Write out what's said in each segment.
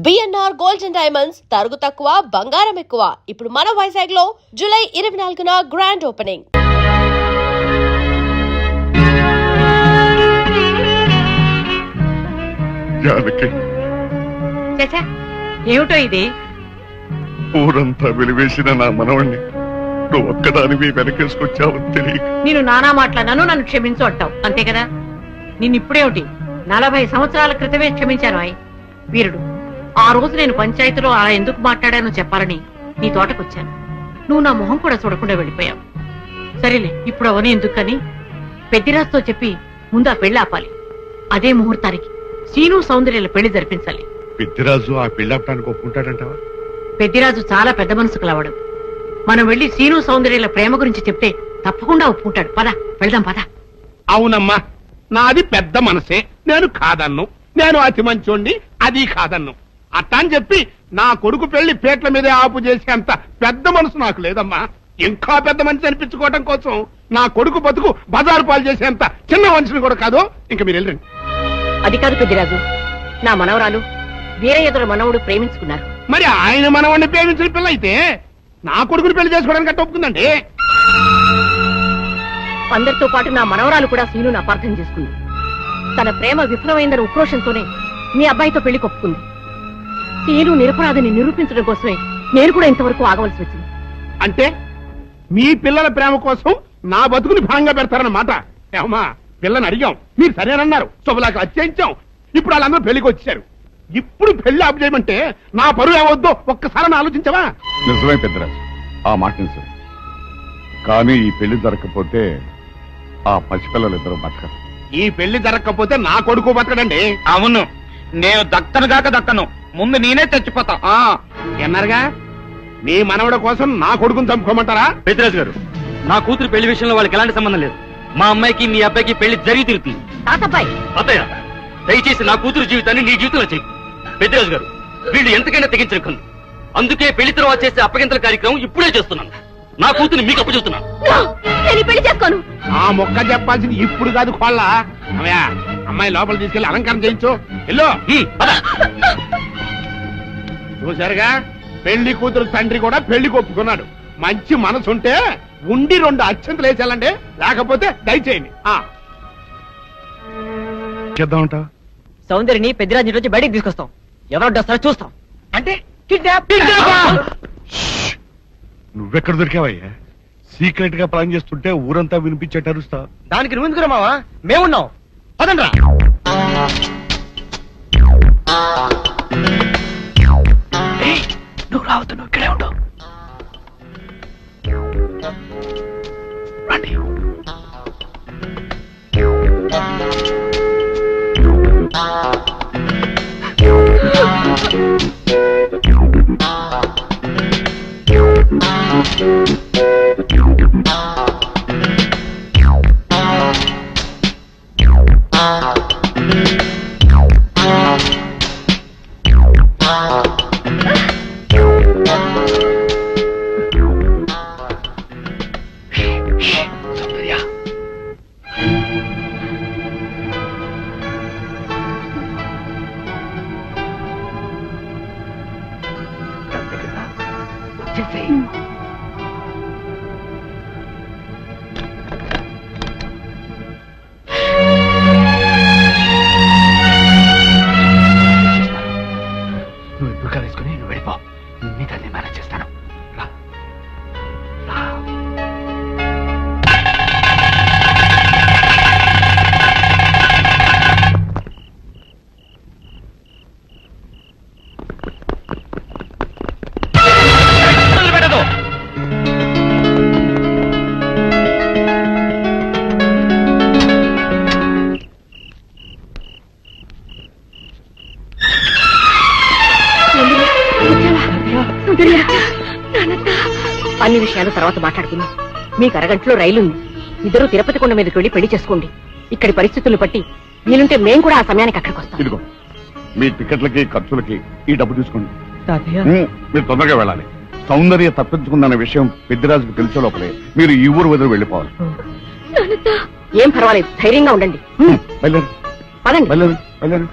BNR gold and diamonds తరుగు తక్కువ బంగారం ఎక్కువ. ఇప్పుడు మన వైజాగ్ లో జూలై 24న గ్రాండ్ ఓపెనింగ్. ఏమిటో ఇది? ఊరంతా వెలివేసిన నా మనవణ్ణి నువ్వు ఒక్కదానివి వెనకేసుకొచ్చావు తెలియక నేను నానా మాట్లాడాను, నన్ను క్షమించు అంటావు అంతే కదా. నిన్నిప్పుడేమిటి 40 సంవత్సరాల క్రితమే క్షమించాను. వీరుడు, ఆ రోజు నేను పంచాయతీలో అలా ఎందుకు మాట్లాడానో చెప్పాలని నీ తోటకొచ్చాను. నువ్వు నా మొహం కూడా చూడకుండా వెళ్ళిపోయావు. సరేలే, ఇప్పుడు అవని ఎందుకని పెద్దిరాజుతో చెప్పి ముందు ఆ పెళ్లి ఆపాలి. అదే ముహూర్తానికి శ్రీను సౌందర్యాల పెళ్లి జరిపించాలి. పెద్దిరాజు ఆ పెళ్ళాపడానికి ఒప్పుకుంటాడంటావా? పెద్దిరాజు చాలా పెద్ద మనసు కలవాడు. మనం వెళ్లి శ్రీను సౌందర్యాల ప్రేమ గురించి చెప్తే తప్పకుండా ఒప్పుకుంటాడు. పద వెళ్దాం, పద. అవునమ్మా, నాది పెద్ద మనసే, నేను కాదన్ను. నేను అతి మంచోండి, అది కాదన్ను. అట్టా అని చెప్పి నా కొడుకు పెళ్లి పేట్ల మీదే ఆపు చేసేంత పెద్ద మనసు నాకు లేదమ్మా. ఇంకా పెద్ద మనిషి అనిపించుకోవడం కోసం నా కొడుకు బతుకు బజారు పాలు చేసేంత చిన్న మనిషిని కూడా కాదు. ఇంకా మీరు వెళ్ళండి. అది కాదు పెద్దిరాజు, నా మనవరాలు వీరయ్యదుల మనవుడు ప్రేమించుకున్నారు. మరి ఆయన మనవాడిని ప్రేమించిన పిల్ల అయితే నా కొడుకుని పెళ్లి చేసుకోవడానికి అట్ట ఒప్పుకుందండి. అందరితో పాటు నా మనవరాలు కూడా శ్రీను అపార్థం చేసుకుంది. తన ప్రేమ విఫలమైందన్న ఉక్రోషంతోనే మీ అబ్బాయితో పెళ్లి కొప్పుకుంది. శ్రీను నిరపరాధిని నిరూపించడం కోసమే నేను కూడా ఇంతవరకు ఆగవలసి వచ్చింది. అంటే మీ పిల్లల ప్రేమ కోసం నా బతుకుని భాగంగా పెడతారన్నమాట. ఏమా, పిల్లని అడిగాం, మీరు సరేనన్నారు, శుభలాకి అత్యయించాం. ఇప్పుడు వాళ్ళందరూ పెళ్లికి వచ్చారు. ఇప్పుడు పెళ్లి ఆపు చేయమంటే నా పరువు ఏమవుద్దో ఒక్కసారి ఆలోచించవా? నిజమే పెద్దరాజు, ఆ మాట నిజమే. కానీ ఈ పెళ్లి జరగకపోతే ఆ పసిపిల్లలిద్దరూ బతకరు. ఈ పెళ్లి జరగకపోతే నా కొడుకు బతకడండి. అవును, నేను దక్కను, ముందు నేనే చచ్చిపోతా. ఎన్నారుగా నీ మనవడ కోసం నా కొడుకుని చంపుకోమంటారా? పెద్దరాజు గారు, నా కూతురు పెళ్లి విషయంలో వాళ్ళకి ఎలాంటి సంబంధం లేదు. మా అమ్మాయికి మీ అబ్బాయికి పెళ్లి జరిగి తిరుగుతుంది. తాతబ్బాయి, అత్తయ్య, దయచేసి నా కూతురు జీవితాన్ని నీ జీవితంలో చెయ్యి. పెద్దరాజు గారు, వీళ్ళు ఎంతకైనా తెగించరు. అందుకే పెళ్లి తర్వాత చేసే అప్పగింతల కార్యక్రమం ఇప్పుడే చేస్తున్నాను. నా కూతురు మీకు అప్పు చెబుతున్నాను. పెళ్లి చేసుకోను. ఆ మొక్క చెప్పాల్సింది ఇప్పుడు కాదు, కోళ్ళ. అమ్మాయి లోపల తీసుకెళ్లి అలంకారం చేయించు. ఎల్లో చూసారుగా, పెళ్లి కూతురు తండ్రి కూడా పెళ్లికి ఒప్పుకున్నాడు. మంచి మనసుంటే ఉండి 2 అక్షంతలు వేసేయాలండి, లేకపోతే దయచేయండి. చేద్దామంటా? సౌందర్యని పెద్దిరాజు రోజు బయటికి తీసుకొస్తాం. ఎవరు వస్తారో చూస్తాం. అంటే నువ్వెక్కడ దొరికావయ్యా? సీక్రెట్ గా ప్లాన్ చేస్తుంటే ఊరంతా వినిపించేట అరుస్తా. దానికి నువ్వు ఎందుకు మావా? మేమున్నాం, పదండ్రా. నువ్వు రావద్దు, నువ్వు ఇక్కడే ఉండవు. రండి. నువ్వు ఎప్పుడు వేసుకుని నువ్వు వెళ్ళిపో. నీ తల్లి మేనేజ్ చేస్తాను. అన్ని విషయాలు తర్వాత మాట్లాడుకుందాం. మీకు అరగంటలో రైలుంది. ఇద్దరు తిరుపతి కొండ మీదకి వెళ్లి పెళ్లి చేసుకోండి. ఇక్కడి పరిస్థితులు బట్టి వీలుంటే మేం కూడా ఆ సమయానికి అక్కడికి వస్తాం. ఇదిగో మీ టికెట్లకి ఖర్చులకి ఈ డబ్బు తీసుకోండి. మీరు తొందరగా వెళ్ళాలి. సౌందర్య తప్పించుకుందన్న విషయం పెద్దిరాజుకు తెలిసే లోపలే మీరు ఈ ఊరు వదిలి వెళ్ళిపోవాలి. ఏం పర్వాలేదు, ధైర్యంగా ఉండండి. వెళ్ళండి, పదండి. వెళ్ళండి, వెళ్ళండి.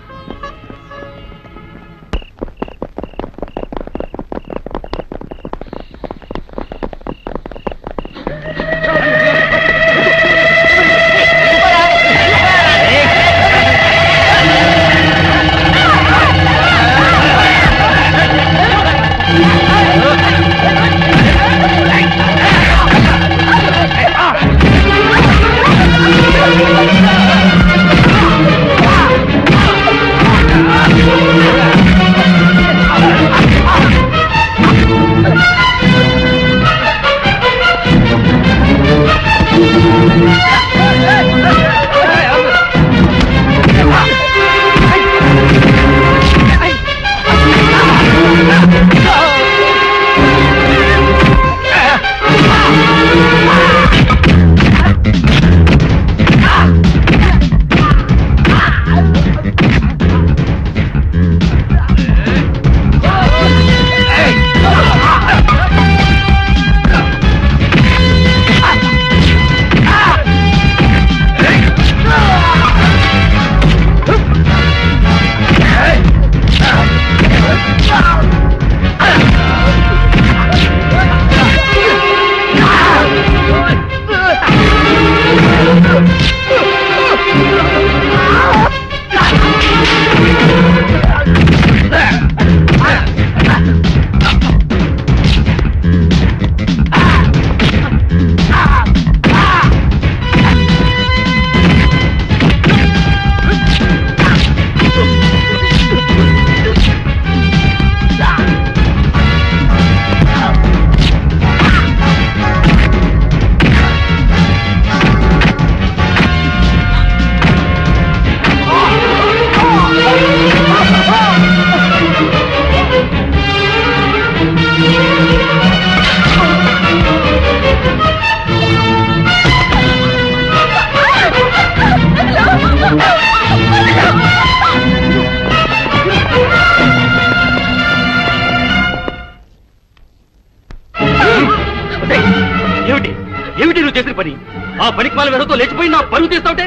ఆ పనికిమాల వెదతో లేచిపోయి నా పరుగు తీస్తావుటే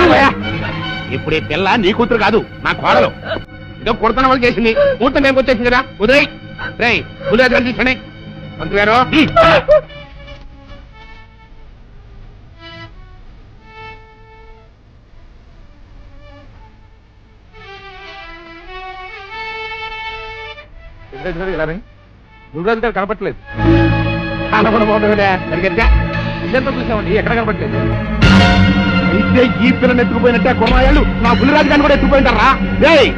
ఆగయ్యా. ఇప్పుడు ఈ పిల్ల నీ కూతురు కాదు నా కోడలు. ఏదో కొడుతున్న వాళ్ళు చేసింది ముహూర్తం మేము వచ్చేసింది కదా ఉదయ్ రేయ్ గులేజాలు తీసుకోండి మంత్రి గారు. గురుగారు గారు కనపట్లేదు. ఇదంతా చూసామండి ఎక్కడ కనపట్లేదు. అయితే ఈ పిల్లని ఎత్తుకుపోయినట్టే కొన్నాళ్ళు నా బుల్లిరాజు గారిని కూడా ఎత్తుకుపోయింటారా? రేయ్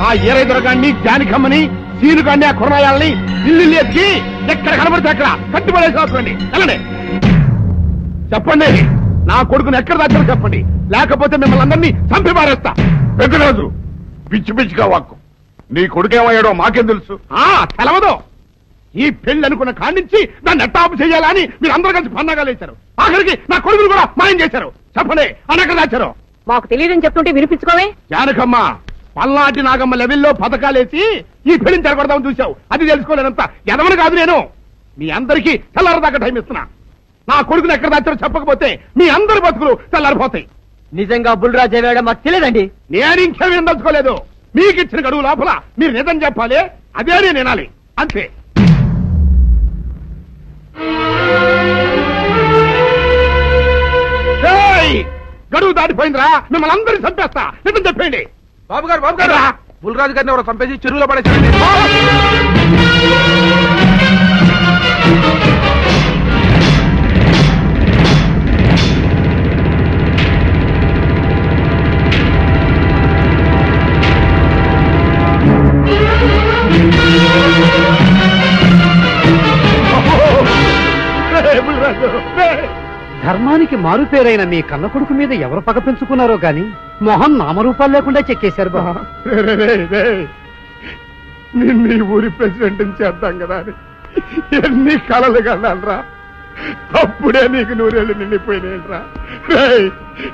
ఆ ఏరై దొరగాన్ని జానికమ్మని సీను గాన్ని ఆ కొన్నాయాలని ఇల్లు ఎత్తి ఎక్కడ కనబడితే అక్కడ కట్టుబడేసి రాసుకోండి. వెళ్ళండి చెప్పండి నా కొడుకుని ఎక్కడ దాచారో చెప్పండి, లేకపోతే మిమ్మల్ని అందరినీ చంపి పారేస్తా. పెద్దరాజు పిచ్చి పిచ్చిగా వాక్కు. నీ కొడుకేమయ్యాడో మాకేం తెలుసు? తెలవదు. ఈ పెళ్లి అనుకున్న కాడించి నన్ను ఎట్టాపు చేయాలని మీరు అందరూ కలిసి పన్నాగాలు వేశారు. ఆఖరికి నా కొడుకులు కూడా మాయం చేశారు. చెప్పండి అని ఎక్కడ దాచారు? మాకు తెలియదని చెప్తుంటే వినిపించుకోవే. జానకమ్మ పల్నాటి నాగమ్మ లెవెల్లో పథకాలేసి ఈ పెళ్లిని జరగొడదామని చూశావు. అది తెలుసుకోలేనంత ఎదవని కాదు నేను. మీ అందరికీ తెల్లారదాకా టైం ఇస్తున్నా. నా కొడుకుని ఎక్కడ దాచారో చెప్పకపోతే మీ అందరి బతుకులు తెల్లారిపోతాయి. నిజంగా బుల్రాజ్ అయ్యాడో మాకు తెలియదండి. నేను ఇంకేమీ దలుచుకోలేదు. మీకు ఇచ్చిన గడువు లోపల మీరు నిజం చెప్పాలి, అదే నేను వినాలి అంతే. గడువు దాటిపోయిందిరా, మిమ్మల్ని అందరినీ చంపేస్తా. నిజం చెప్పండి. బాబు గారు బుల్రాజు గారిని ఎవరో చంపేసి చెరువులో పడేసారండి. ధర్మానికి మారుపేరైన మీ కన్న కొడుకు మీద ఎవరు పగ పెంచుకున్నారో గాని మొహం నామరూపాలు లేకుండా చెక్కేశారు బాబా. నిన్ను ఈ ఊరి ప్రెసిడెంట్ చేద్దాం కదా అని ఎన్ని కలలు కన్నారా. అప్పుడే నీకు నూరేళ్ళు నిండిపోయినాయిరా.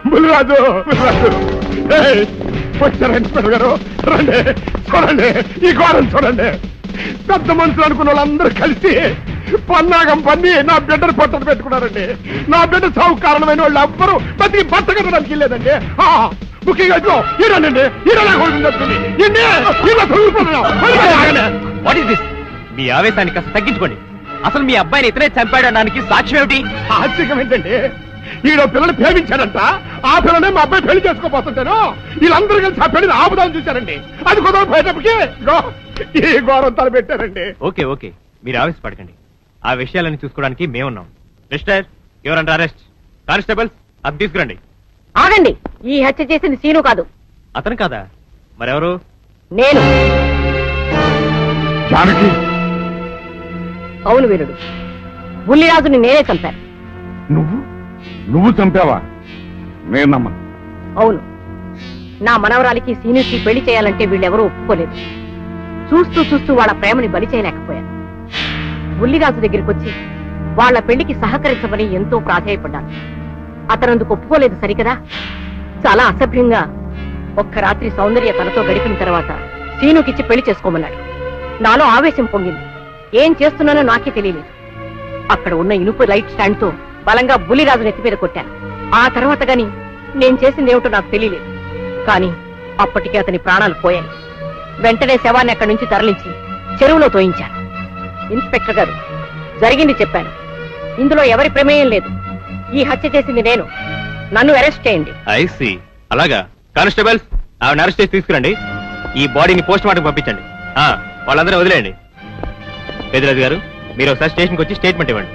బుల్రాజు వచ్చారండి గారు, రండి చూడండి ఈ ఘోరం చూడండి. పెద్ద మనుషులు అనుకున్న వాళ్ళందరూ కలిసి పన్నాగం పన్ని నా బిడ్డను పొట్టను పెట్టుకున్నారండి. నా బిడ్డ సాగు కారణమైన వాళ్ళు ఎవ్వరూ బతికి బట్ట కట్టడానికి వెళ్ళలేదండి. ముఖ్యంగా ఈడనండి మీ ఆవేశాన్ని కాస్త తగ్గించుకోండి. అసలు మీ అబ్బాయిని ఇతనే చంపాడడానికి సాక్ష్యం ఏమిటి? ఆశ్చర్యం ఏంటండి, ఈడో పిల్లని ప్రేమించాడంట. ఆ పిల్లనే మా అబ్బాయి పెళ్లి చేసుకోపోతుంటాను. వీళ్ళందరూ కలిసి ఆ పెళ్లిని ఆపుదాన్ని చూశారండి. అది కుదరపోయేటప్పటికి ఈ ఘోరం తలపెట్టారండి. ఓకే ఓకే, మీరు ఆవేశపడకండి. ఆ విషయాలను చూసుకోవడానికి మేమున్నాం. Mister your under arrest. Constables అది తీసుకురండి. ఆగండి, ఈ హత్య చేసింది సీను కాదు. అతను కాదా? మరెవరు? నేను. జానకి అవును వీరుడు, బుల్లిరాజుని నేనే చంపాను. నువ్వు చంపావా? నేను నమ్మను. అవును, నా మనవరాలికి సీనుకి పెళ్లి చేయాలంటే వీళ్ళెవరూ ఒప్పుకోలేదు. చూస్తూ చూస్తూ వాళ్ళ ప్రేమని బలి చేయలేకపోయాను. బుల్లిరాజు దగ్గరికి వచ్చి వాళ్ళ పెళ్లికి సహకరించమని ఎంతో ప్రాధేయపడ్డాను. అతనందుకు ఒప్పుకోలేదు సరికదా. చాలా అసభ్యంగా ఒక్క రాత్రి సౌందర్య తనతో గడిపిన తర్వాత సీనుకిచ్చి పెళ్లి చేసుకోమన్నాడు. నాలో ఆవేశం పొంగింది. ఏం చేస్తున్నానో నాకే తెలియలేదు. అక్కడ ఉన్న ఇనుపు లైట్ స్టాండ్ తో బలంగా బుల్లిరాజు నెత్తి మీద కొట్టాను. ఆ తర్వాత గాని నేను చేసిందేమిటో నాకు తెలియలేదు. కానీ అప్పటికే అతని ప్రాణాలు పోయాయి. వెంటనే శవాన్ని అక్కడి నుంచి తరలించి చెరువులో తోయించాను. ఇన్స్పెక్టర్ గారు, జరిగింది చెప్పాను. ఇందులో ఎవరి ప్రమేయం లేదు. ఈ హత్య చేసింది నేను. నన్ను అరెస్ట్ చేయండి. ఐసి అలాగా. కానిస్టేబుల్స్ ఆవిడ అరెస్ట్ చేసి తీసుకురండి. ఈ బాడీని పోస్ట్ మార్టం పంపించండి. వాళ్ళందరూ వదిలేయండి. పెద్దరాజు గారు, మీరు ఒకసారి స్టేషన్కి వచ్చి స్టేట్మెంట్ ఇవ్వండి.